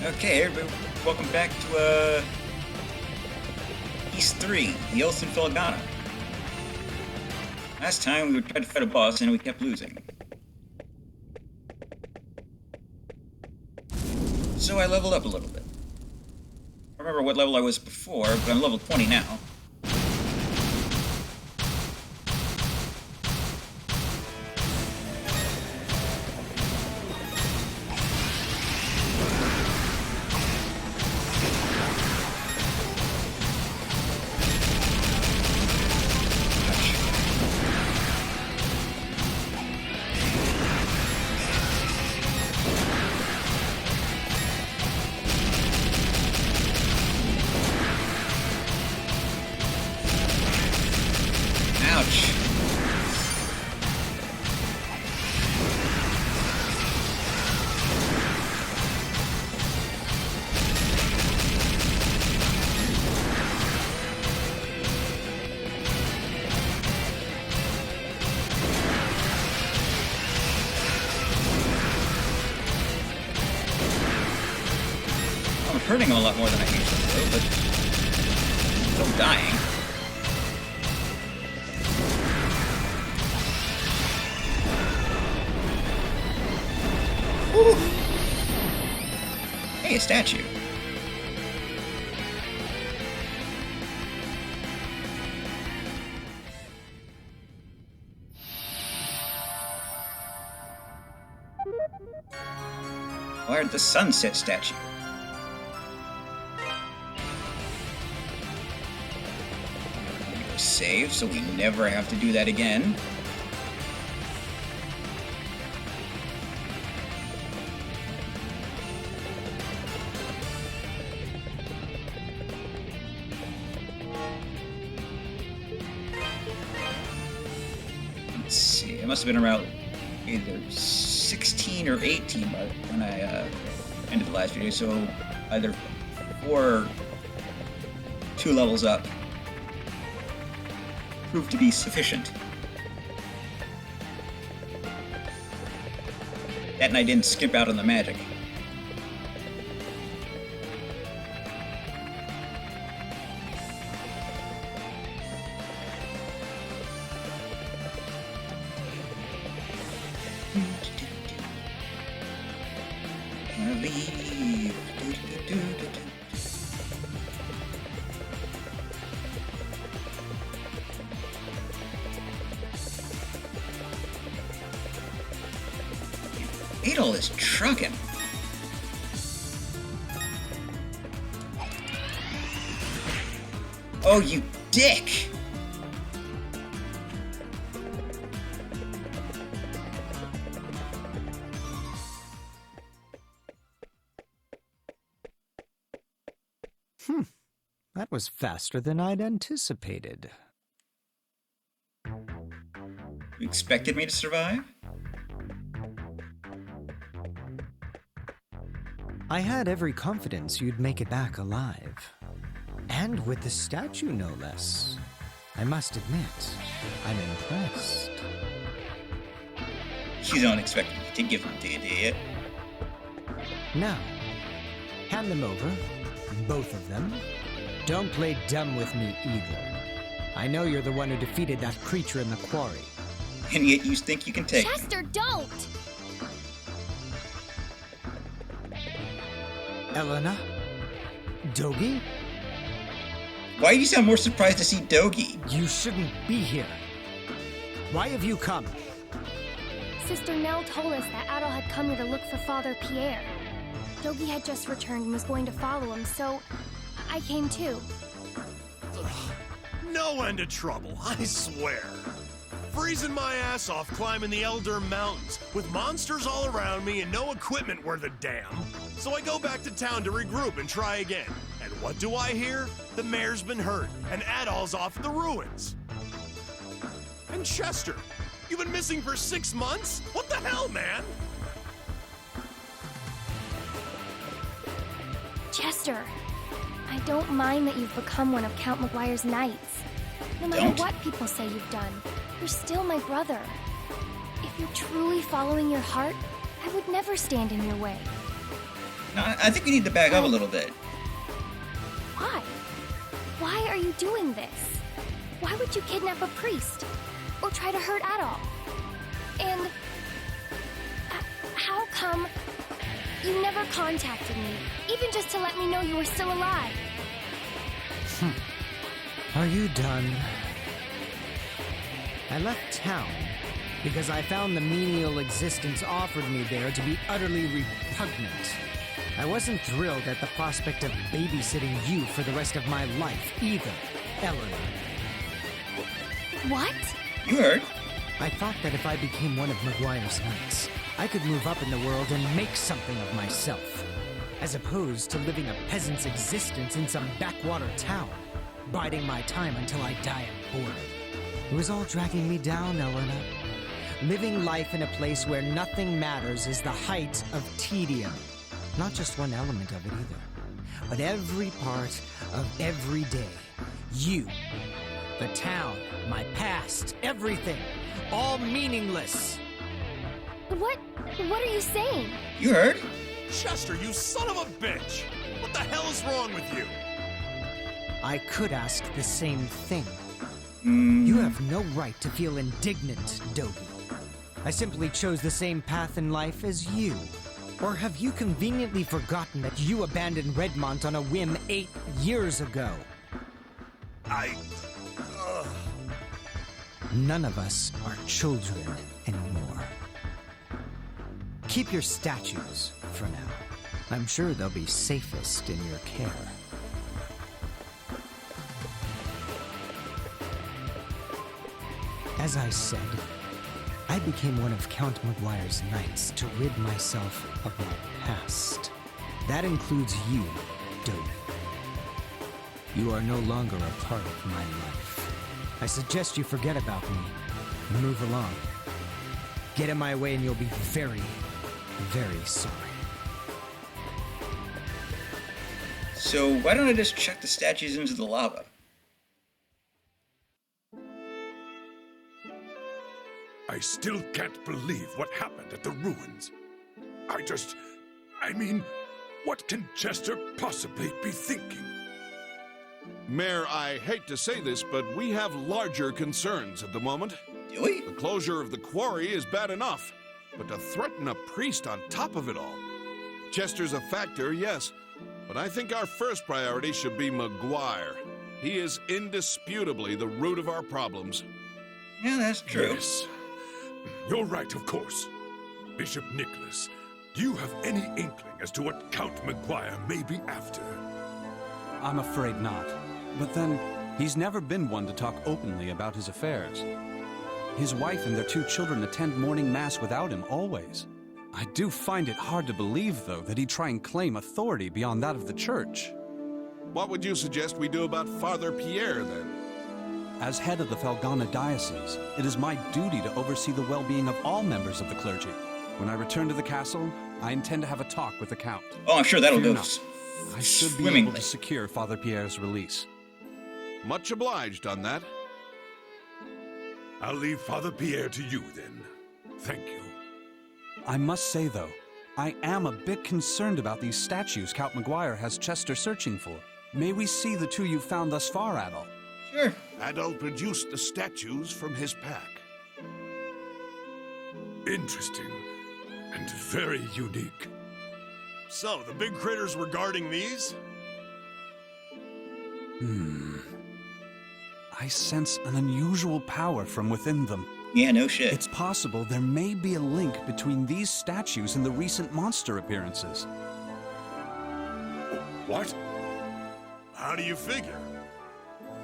Okay, everybody, welcome back to East 3, the Oath in Felghana. Last time we tried to fight a boss and we kept losing. So I leveled up a little bit. I remember what level I was before, but I'm level 20 now. Ouch. I'm hurting a lot more than I usually do, but still dying. Woo. Hey, a statue. Where's the sunset statue? Save, so we never have to do that again. Let's see, it must have been around either 16 or 18 when I ended the last video, so either 4 or 2 levels up proved to be sufficient. That and I didn't skip out on the magic. Wanna leave. Adol is trucking. Oh, you dick! That was faster than I'd anticipated. You expected me to survive? I had every confidence you'd make it back alive. And with the statue, no less. I must admit, I'm impressed. You don't expect me to give them to you, do you? Now, hand them over, both of them. Don't play dumb with me either. I know you're the one who defeated that creature in the quarry. And yet you think you can take me. Chester, don't! Elena? Dogi? Why do you sound more surprised to see Dogi? You shouldn't be here. Why have you come? Sister Nell told us that Adol had come here to look for Father Pierre. Dogi had just returned and was going to follow him, so I came too. No end of trouble, I swear. Freezing my ass off climbing the Elder Mountains with monsters all around me and no equipment worth a damn. So I go back to town to regroup and try again. And what do I hear? The mayor's been hurt and Adol's off in the ruins. And Chester, you've been missing for 6 months? What the hell, man? Chester, I don't mind that you've become one of Count McGuire's knights. No matter what people say you've done, you're still my brother. If you're truly following your heart, I would never stand in your way. No, I think you need to back up a little bit. Why? Why are you doing this? Why would you kidnap a priest? Or try to hurt Adol? And... how come you never contacted me, even just to let me know you were still alive? Are you done? I left town because I found the menial existence offered me there to be utterly repugnant. I wasn't thrilled at the prospect of babysitting you for the rest of my life either, Eleanor. What? You heard. I thought that if I became one of Maguire's knights, I could move up in the world and make something of myself, as opposed to living a peasant's existence in some backwater town, biding my time until I die of boredom. It was all dragging me down, Eleanor. Living life in a place where nothing matters is the height of tedium. Not just one element of it either, but every part of every day. You, the town, my past, everything, all meaningless. What are you saying? You heard. Chester, you son of a bitch! What the hell is wrong with you? I could ask the same thing. Mm. You have no right to feel indignant, Dogi. I simply chose the same path in life as you. Or have you conveniently forgotten that you abandoned Redmont on a whim 8 years ago? None of us are children anymore. Keep your statues for now. I'm sure they'll be safest in your care. As I said, I became one of Count Maguire's knights to rid myself of my past. That includes you, Dogi. You are no longer a part of my life. I suggest you forget about me and move along. Get in my way and you'll be very, very sorry. So why don't I just chuck the statues into the lava? I still can't believe what happened at the ruins. I mean, what can Chester possibly be thinking? Mayor, I hate to say this, but we have larger concerns at the moment. Do we? The closure of the quarry is bad enough, but to threaten a priest on top of it all. Chester's a factor, yes, but I think our first priority should be Maguire. He is indisputably the root of our problems. Yeah, that's true. Yes. You're right, of course. Bishop Nicholas, do you have any inkling as to what Count Maguire may be after? I'm afraid not. But then, he's never been one to talk openly about his affairs. His wife and their 2 children attend morning mass without him, always. I do find it hard to believe, though, that he'd try and claim authority beyond that of the church. What would you suggest we do about Father Pierre, then? As head of the Felghana diocese, it is my duty to oversee the well-being of all members of the clergy. When I return to the castle, I intend to have a talk with the Count. Oh, I'm sure that'll Fear go not. I should be swimmingly. able to secure Father Pierre's release. Much obliged on that. I'll leave Father Pierre to you, then. Thank you. I must say, though, I am a bit concerned about these statues Count Maguire has Chester searching for. May we see the 2 you've found thus far, Adol? Sure. Adol produced the statues from his pack. Interesting. And very unique. So, the big critters were guarding these? I sense an unusual power from within them. Yeah, no shit. It's possible there may be a link between these statues and the recent monster appearances. What? How do you figure?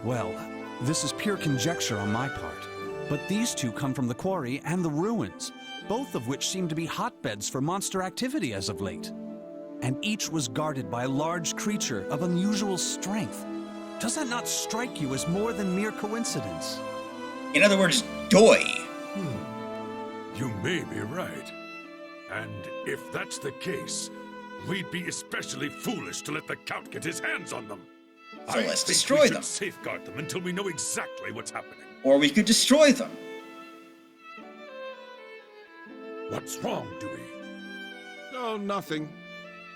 Well, this is pure conjecture on my part, but these 2 come from the quarry and the ruins, both of which seem to be hotbeds for monster activity as of late. And each was guarded by a large creature of unusual strength. Does that not strike you as more than mere coincidence? In other words, Doi. You may be right. And if that's the case, we'd be especially foolish to let the Count get his hands on them. So I let's think destroy we should them. safeguard them until we know exactly what's happening. Or we could destroy them. What's wrong, Dewey? Oh, nothing.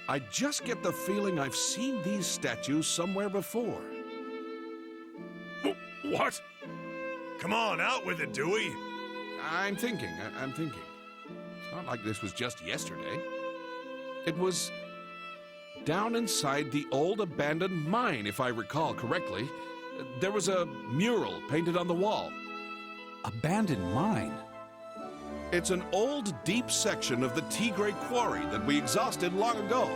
I just get the feeling I've seen these statues somewhere before. What? Come on, out with it, Dewey. I'm thinking. It's not like this was just yesterday. It was down inside the old abandoned mine, if I recall correctly. There was a mural painted on the wall. Abandoned mine? It's an old, deep section of the Tigre quarry that we exhausted long ago.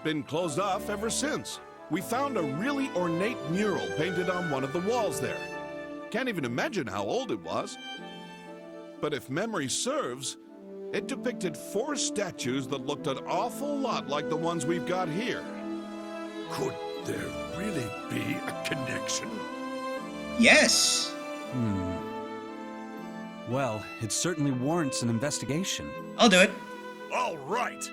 Been closed off ever since. We found a really ornate mural painted on one of the walls there. Can't even imagine how old it was. But if memory serves, it depicted 4 statues that looked an awful lot like the ones we've got here. Could there really be a connection? Yes. Well, it certainly warrants an investigation. I'll do it. All right.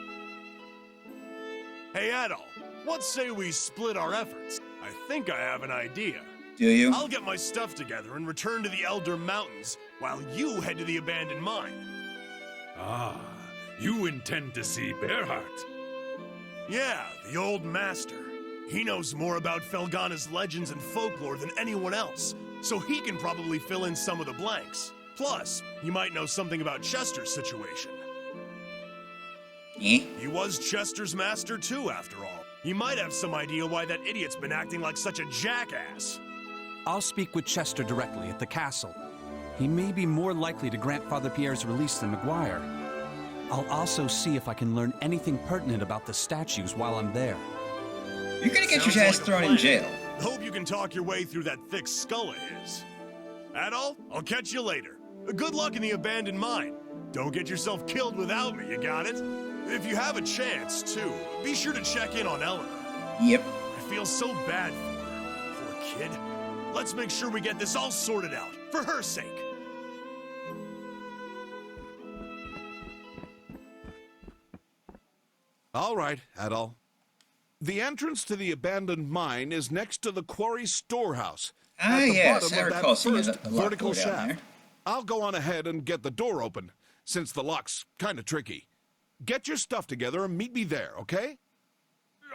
Hey, Adol, what say we split our efforts? I think I have an idea. Do you? I'll get my stuff together and return to the Elder Mountains while you head to the abandoned mine. Ah, you intend to see Bearheart? Yeah, the old master. He knows more about Felghana's legends and folklore than anyone else, so he can probably fill in some of the blanks. Plus, you might know something about Chester's situation. Eh? He was Chester's master too, after all. He might have some idea why that idiot's been acting like such a jackass. I'll speak with Chester directly at the castle. He may be more likely to grant Father Pierre's release than Maguire. I'll also see if I can learn anything pertinent about the statues while I'm there. You're gonna get Sounds your ass like a thrown in plan. jail. Hope you can talk your way through that thick skull of his. Adol, I'll catch you later. Good luck in the abandoned mine. Don't get yourself killed without me, you got it? If you have a chance, too, be sure to check in on Eleanor. Yep. I feel so bad for her. Poor kid. Let's make sure we get this all sorted out, for her sake. All right, Adol. The entrance to the abandoned mine is next to the quarry storehouse. Ah, at the yes, bottom I of recall that seeing first a lock vertical door down shaft. there. I'll go on ahead and get the door open, since the lock's kind of tricky. Get your stuff together and meet me there, okay?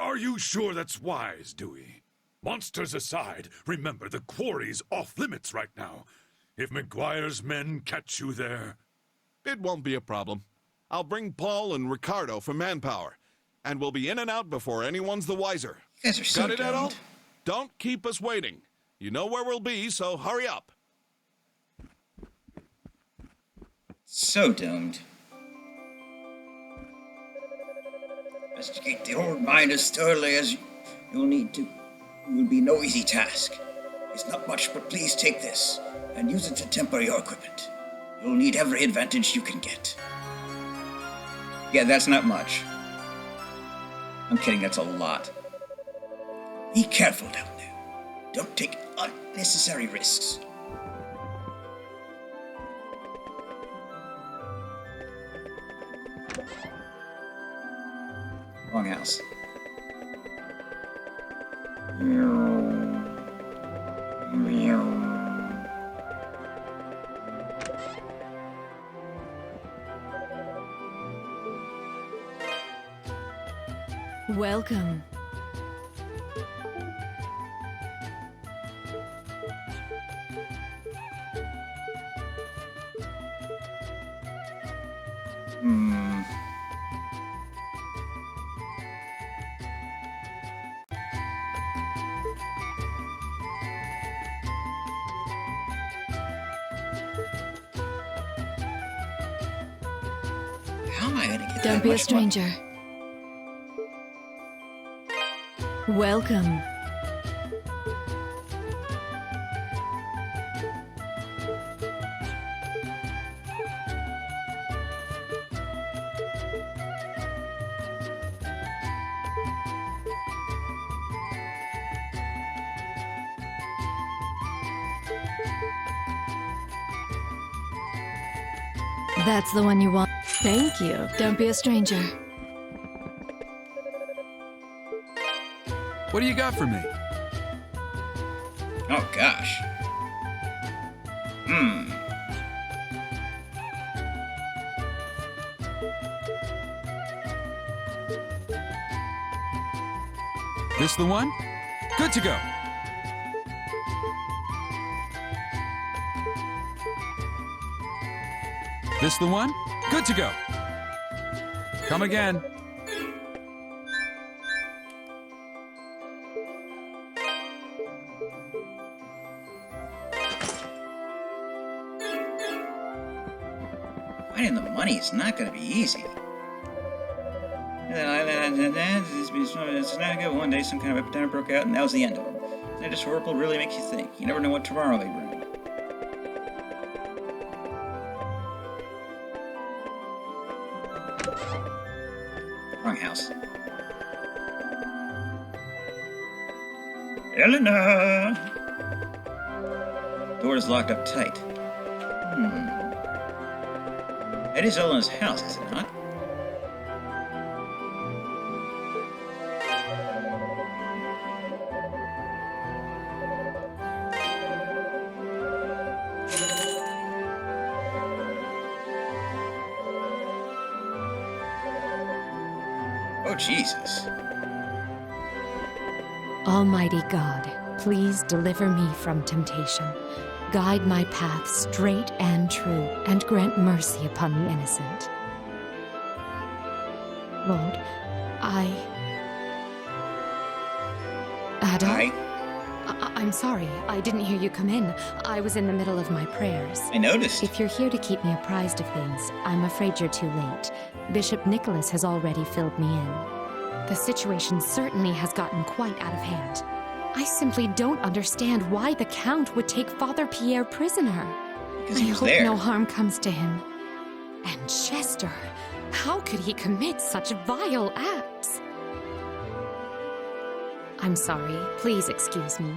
Are you sure that's wise, Dewey? Monsters aside, remember the quarry's off limits right now. If Maguire's men catch you there... It won't be a problem. I'll bring Paul and Ricardo for manpower, and we'll be in and out before anyone's the wiser. You guys are so Got it, Adol? doomed. Don't keep us waiting. You know where we'll be, so hurry up. So doomed. Investigate the old mine as thoroughly as you'll need to. It will be no easy task. It's not much, but please take this and use it to temper your equipment. You'll need every advantage you can get. Yeah, that's not much. I'm kidding, that's a lot. Be careful down there. Don't take unnecessary risks. Wrong house. Welcome. How am I gonna get Don't that be a much money? stranger. Welcome. That's the one you want. Thank you. Don't be a stranger. What do you got for me? Oh gosh. This the one? Good to go. This the one? Good to go. Come again. Finding the money is not going to be easy. It's not good. One day, some kind of epidemic broke out, and that was the end of them. That just horrible really makes you think. You never know what tomorrow may bring. Wrong house. Elena! Door is locked up tight. That is Elena's house, is it not? Oh, Jesus. Almighty God, please deliver me from temptation. Guide my path straight and true, and grant mercy upon the innocent. Lord, Adol? I'm sorry, I didn't hear you come in. I was in the middle of my prayers. I noticed. If you're here to keep me apprised of things, I'm afraid you're too late. Bishop Nicholas has already filled me in. The situation certainly has gotten quite out of hand. I simply don't understand why the Count would take Father Pierre prisoner. Because I he was hope there. no harm comes to him. And Chester, how could he commit such vile acts? I'm sorry, please excuse me.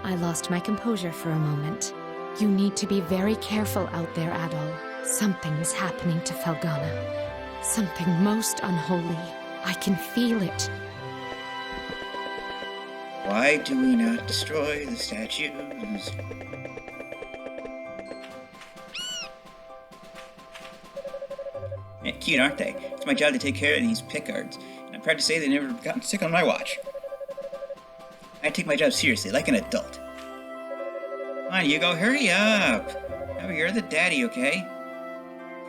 I lost my composure for a moment. You need to be very careful out there, Adol. Something is happening to Felghana. Something most unholy. I can feel it. Why do we not destroy the statues? Yeah, cute, aren't they? It's my job to take care of these Pickards, and I'm proud to say they've never gotten sick on my watch. I take my job seriously, like an adult. Come on, Hugo, hurry up! Now you're the daddy, okay?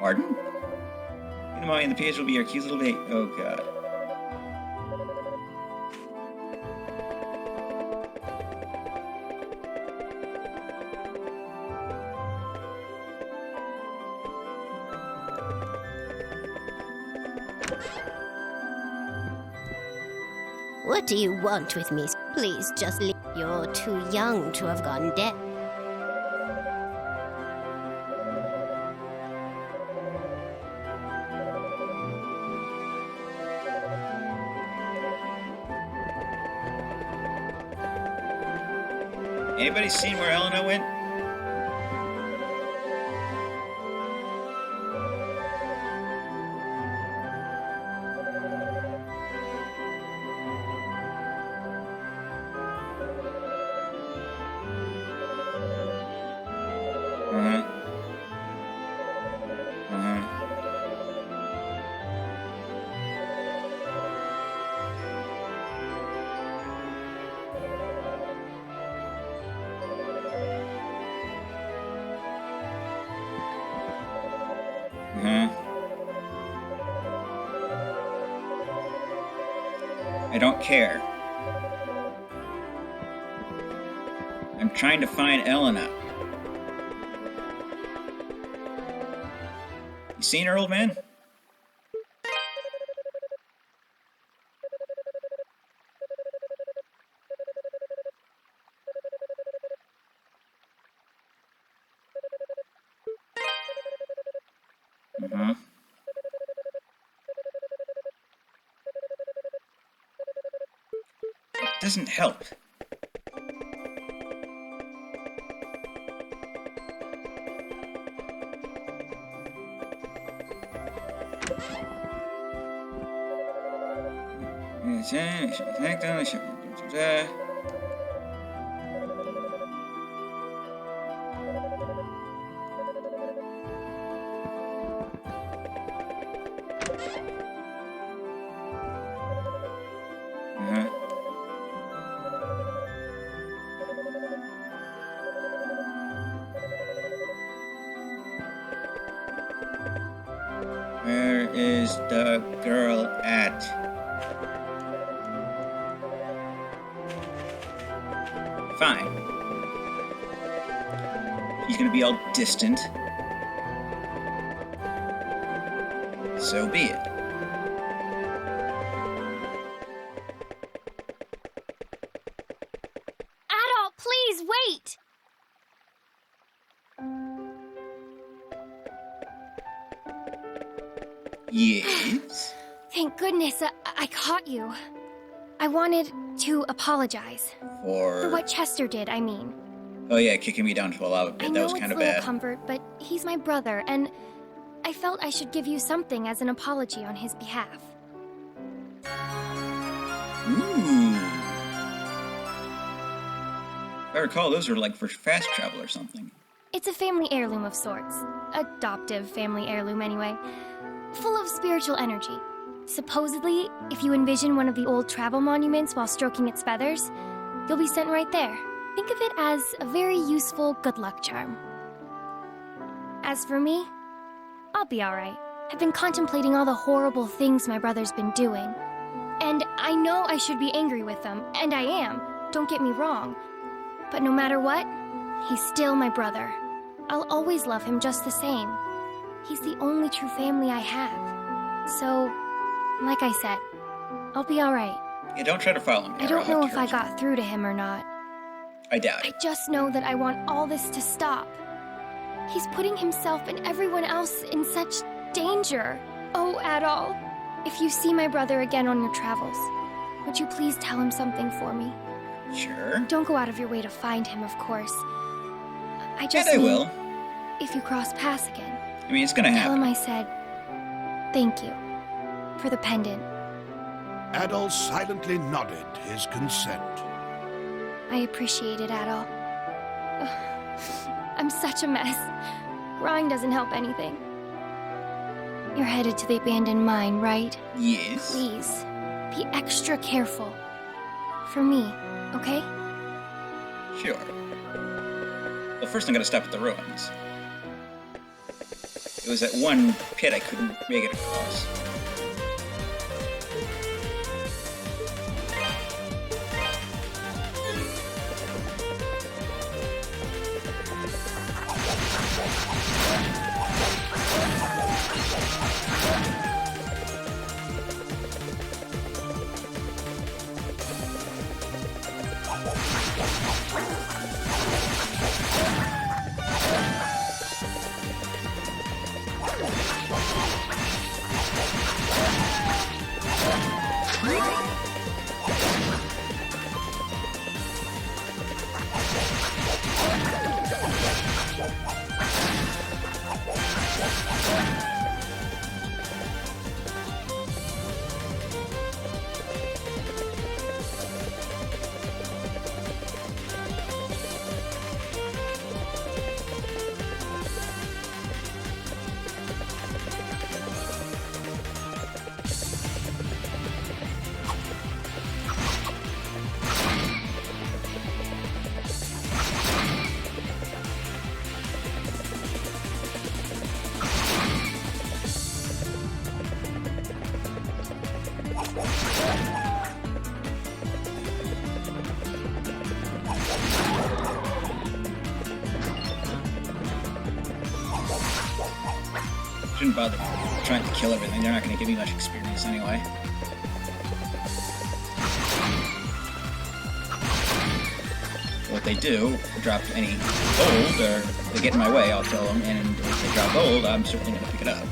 Pardon? The mommy and the PH will be your cute little baby. Oh, God. What do you want with me? Please just leave. You're too young to have gone deaf. Anybody seen where Elena went? I don't care. I'm trying to find Elena. You seen her, old man? It doesn't help. is the girl at? Fine. He's gonna be all distant. So be it. Adol, please wait! Yes? Thank goodness I caught you. I wanted to apologize. For what Chester did, I mean. Oh yeah, kicking me down to a lava pit. I know That was kind it's of little bad. comfort, but he's my brother, and I felt I should give you something as an apology on his behalf. Ooh. If I recall, those are like for fast travel or something. It's a family heirloom of sorts. Adoptive family heirloom, anyway. Full of spiritual energy. Supposedly, if you envision one of the old travel monuments while stroking its feathers, you'll be sent right there. Think of it as a very useful good luck charm. As for me, I'll be alright. I've been contemplating all the horrible things my brother's been doing. And I know I should be angry with them, and I am, don't get me wrong. But no matter what, he's still my brother. I'll always love him just the same. He's the only true family I have. So, like I said, I'll be alright. Yeah, don't try to follow me. I don't know if I got through to him or not. I doubt I it. just know that I want all this to stop. He's putting himself and everyone else in such danger. Oh, Adol, if you see my brother again on your travels, would you please tell him something for me? Sure. Don't go out of your way to find him, of course. I just And I mean, will. if you cross paths again, I mean, it's gonna tell him happen. I said thank you for the pendant. Adol silently nodded his consent. I appreciate it, Adol. I'm such a mess. Crying doesn't help anything. You're headed to the abandoned mine, right? Yes. Please, be extra careful. For me, okay? Sure. Well, first I'm gonna stop at the ruins. It was that one pit I couldn't make it across. Shouldn't bother trying to kill everything. They're not going to give me much experience anyway. What they do, drop any gold, or they get in my way, I'll kill them, and if they drop gold, I'm certainly going to pick it up.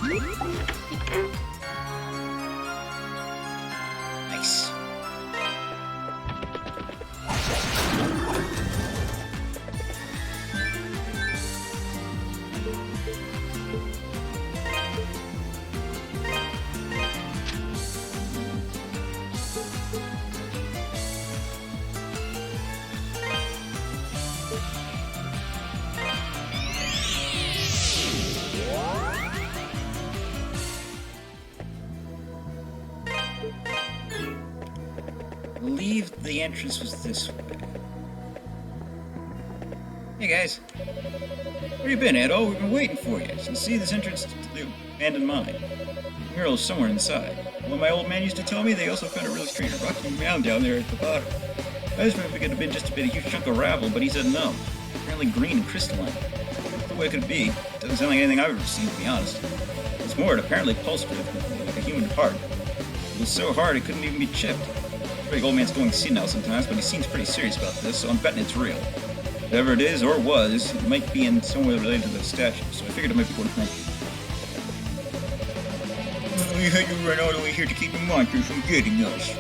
Nice. I believe the entrance was this way. Hey guys, where you been, Edo? We've been waiting for you. So see this entrance to the abandoned mine. The mural is somewhere inside. What my old man used to tell me, they also found a really strange rocky mound down there at the bottom. I just remember it could have been just a huge chunk of gravel, but he said no. Apparently green and crystalline. The way it could be. Doesn't sound like anything I've ever seen, to be honest. What's more, it apparently pulsed with like a human heart. It was so hard it couldn't even be chipped. The old man's going senile sometimes, but he seems pretty serious about this, so I'm betting it's real. Whatever it is, or was, it might be in some way related to the statue, so I figured it might be worth mentioning. We had to run all the way here to keep the monsters from getting us.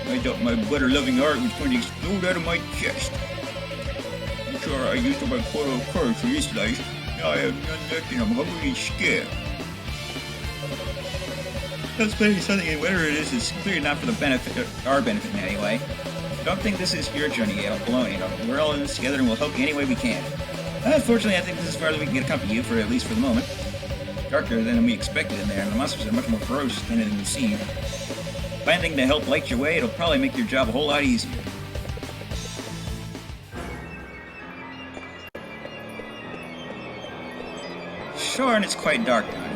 I thought my butter-loving heart was going to explode out of my chest. I'm sure I used up my quota of courage for this life. Now I have none left and I'm hungry and scared. Let's play something, and whatever it is clearly not for the benefit, our benefit in any way. I don't think this is your journey alone, you know. We're all in this together and we'll help you any way we can. Unfortunately, I think this is as far as we can get accompany you, for at least for the moment. Darker than we expected in there, and the monsters are much more ferocious than it can seem. If anything to help light your way, it'll probably make your job a whole lot easier. Sure, and it's quite dark down here.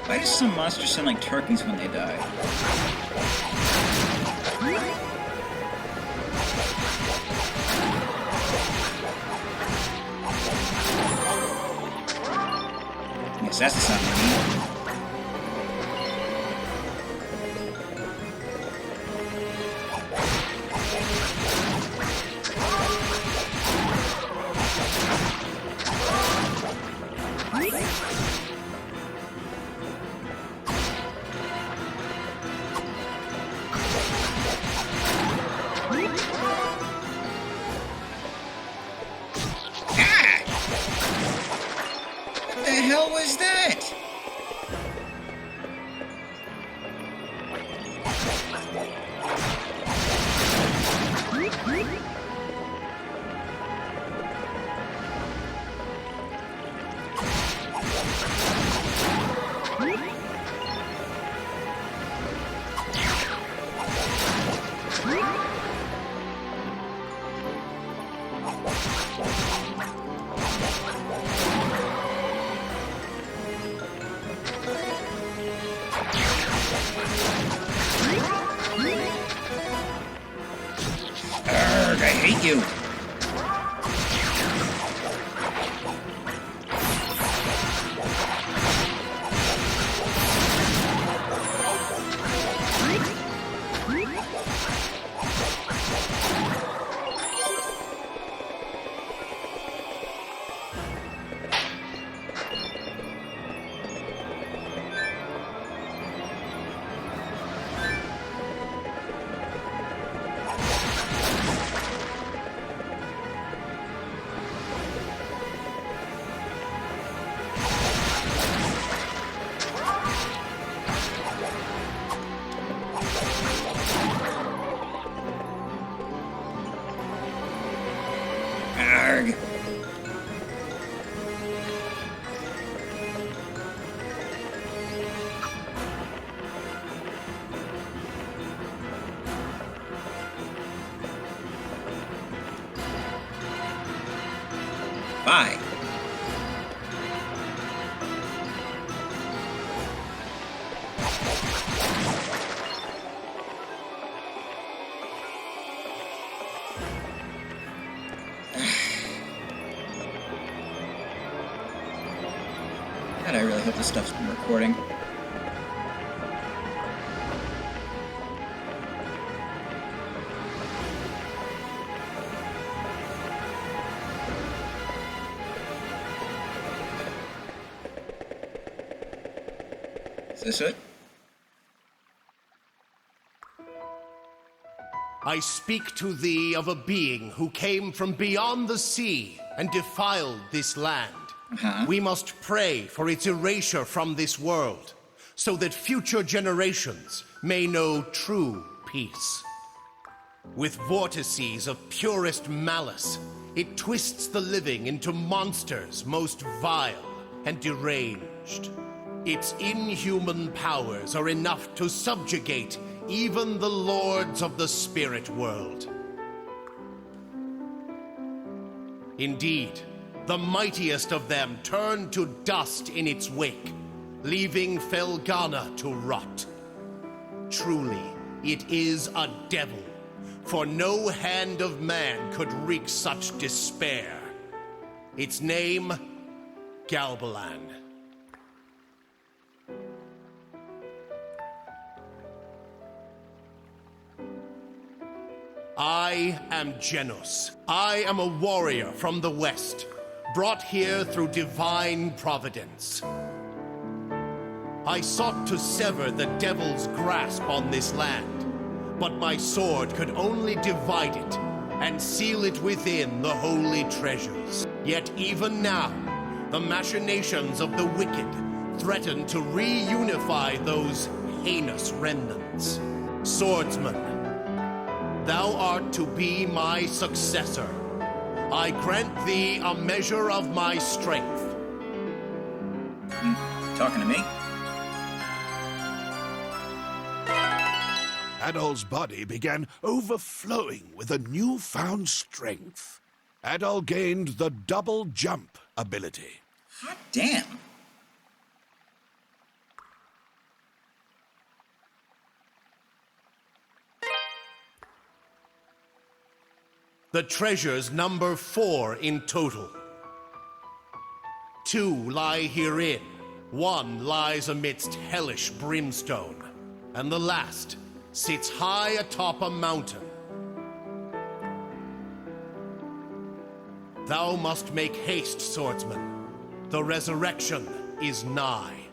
Why do some monsters sound like turkeys when they die? Yes, that's the sound I need. What the hell was that? Arrgh, I hate you. this stuff's been recording. Is this it? I speak to thee of a being who came from beyond the sea and defiled this land. We must pray for its erasure from this world, so that future generations may know true peace. With vortices of purest malice, it twists the living into monsters most vile and deranged. Its inhuman powers are enough to subjugate even the lords of the spirit world. Indeed, the mightiest of them turned to dust in its wake, leaving Felghana to rot. Truly, it is a devil, for no hand of man could wreak such despair. Its name, Galbalan. I am Genos. I am a warrior from the west, brought here through divine providence. I sought to sever the devil's grasp on this land, but my sword could only divide it and seal it within the holy treasures. Yet even now, the machinations of the wicked threaten to reunify those heinous remnants. Swordsman, thou art to be my successor. I grant thee a measure of my strength. You talking to me? Adol's body began overflowing with a newfound strength. Adol gained the double jump ability. Hot damn. The treasures number 4 in total. 2 lie herein. 1 lies amidst hellish brimstone. And the last sits high atop a mountain. Thou must make haste, swordsman. The resurrection is nigh.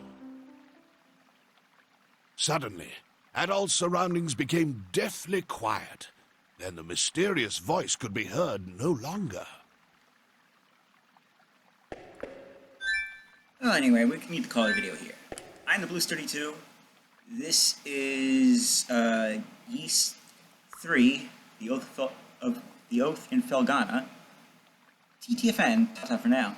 Suddenly, Adol's surroundings became deathly quiet. Then the mysterious voice could be heard no longer. Well, anyway, we need to call the video here. I'm the Blues 32. This is Yeast 3, the Oath in Felghana. TTFN. Ta-ta for now.